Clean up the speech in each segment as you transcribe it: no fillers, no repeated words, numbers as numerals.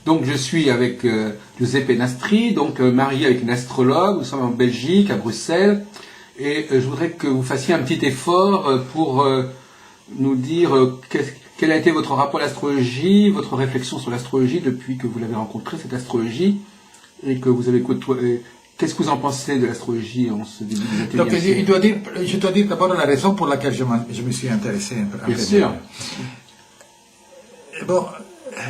Donc je suis avec Giuseppe Nastri, donc marié avec une astrologue, nous sommes en Belgique, à Bruxelles, et je voudrais que vous fassiez un petit effort pour nous dire quel a été votre rapport à l'astrologie, votre réflexion sur l'astrologie depuis que vous l'avez rencontré, cette astrologie, et que vous avez côtoyé. Qu'est-ce que vous en pensez de l'astrologie en ce début du Donc, je dois dire d'abord la raison pour laquelle je me suis intéressé un peu. Bien sûr. Bon,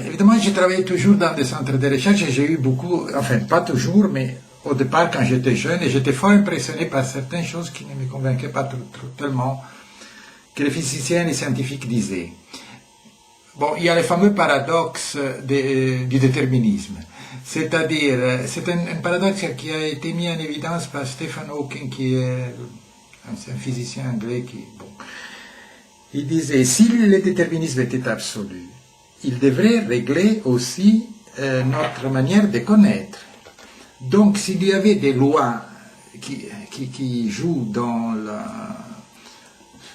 évidemment, j'ai travaillé toujours dans des centres de recherche et j'ai eu beaucoup, enfin pas toujours, mais au départ quand j'étais jeune, et j'étais fort impressionné par certaines choses qui ne me convainquaient pas tellement, que les physiciens et les scientifiques disaient. Bon, il y a le fameux paradoxe du déterminisme. C'est-à-dire, c'est un paradoxe qui a été mis en évidence par Stephen Hawking, qui est un physicien anglais qui, bon, il disait, si le déterminisme était absolu, il devrait régler aussi notre manière de connaître. Donc, s'il y avait des lois qui jouent dans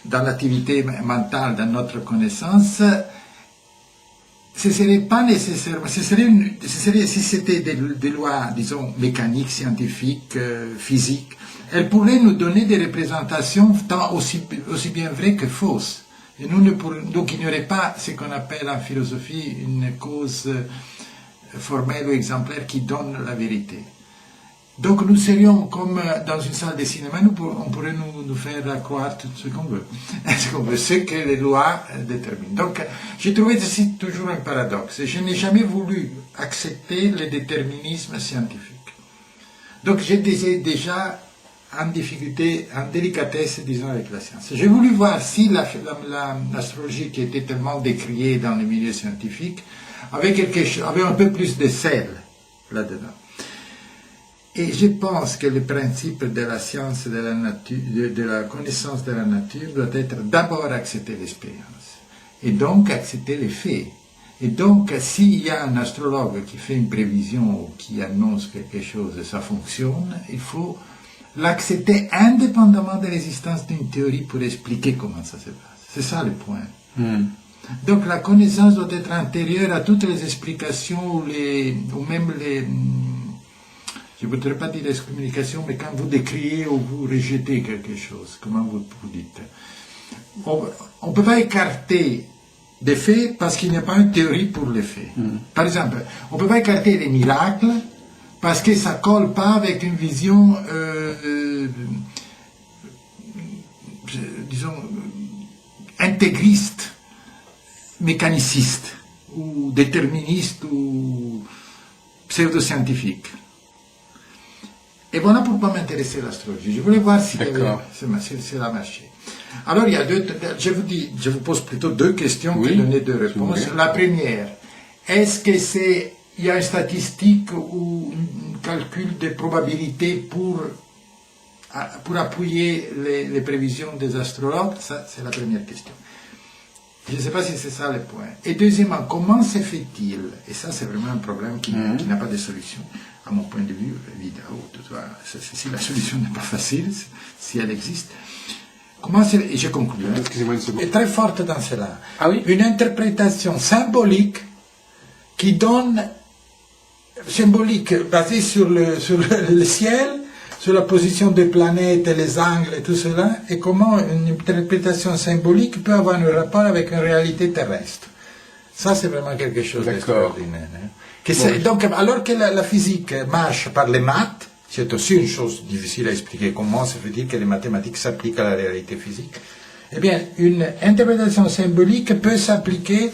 l'activité mentale, dans notre connaissance, ce ne serait pas nécessairement, si c'était des lois, disons, mécaniques, scientifiques, physiques, elles pourraient nous donner des représentations aussi bien vraies que fausses. Et donc il n'y aurait pas ce qu'on appelle en philosophie une cause formelle ou exemplaire qui donne la vérité. Donc nous serions comme dans une salle de cinéma, on pourrait nous faire croire tout ce qu'on veut, ce que les lois déterminent. Donc j'ai trouvé ceci toujours un paradoxe. Je n'ai jamais voulu accepter le déterminisme scientifique. Donc j'étais déjà en difficulté, en délicatesse, disons, avec la science. J'ai voulu voir si l'astrologie qui était tellement décriée dans le milieu scientifique avait un peu plus de sel là-dedans. Et je pense que le principe de la science de la nature, de la connaissance de la nature doit être d'abord accepter l'expérience, et donc accepter les faits. Et donc, s'il y a un astrologue qui fait une prévision ou qui annonce quelque chose et ça fonctionne, il faut l'accepter indépendamment de l'existence d'une théorie pour expliquer comment ça se passe. C'est ça le point. Donc la connaissance doit être antérieure à toutes les explications ou même les... Je ne voudrais pas dire l'excommunication, mais quand vous décriez ou vous rejetez quelque chose, comment vous dites. On ne peut pas écarter des faits parce qu'il n'y a pas une théorie pour les faits. Par exemple, on ne peut pas écarter les miracles parce que ça ne colle pas avec une vision, disons, intégriste, mécaniciste, ou déterministe, ou pseudo-scientifique. Et voilà pourquoi m'intéresser à l'astrologie. Je voulais voir si cela marchait. Alors, il y a je vous pose plutôt deux questions que donner deux réponses. La première, est-ce que il y a une statistique ou un calcul de probabilité pour appuyer les prévisions des astrologues? Ça, c'est la première question. Je ne sais pas si c'est ça le point. Et deuxièmement, comment se fait-il, et ça c'est vraiment un problème qui n'a pas de solution, à mon point de vue, évidemment, si la solution n'est pas facile, si elle existe, et je conclue, est très forte dans cela. Une interprétation symbolique qui donne, basée sur le ciel, sur la position des planètes, les angles et tout cela, et comment une interprétation symbolique peut avoir un rapport avec une réalité terrestre. Ça, c'est vraiment quelque chose d'extraordinaire. Donc, alors que la physique marche par les maths, c'est aussi une chose difficile à expliquer comment ça veut dire que les mathématiques s'appliquent à la réalité physique. Eh bien, une interprétation symbolique peut s'appliquer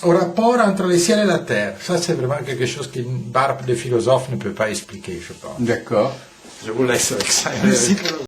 au rapport entre le ciel et la terre. Ça, c'est vraiment quelque chose qu'une barbe de philosophe ne peut pas expliquer, je pense. D'accord. Je vous laisse avec ça. Merci.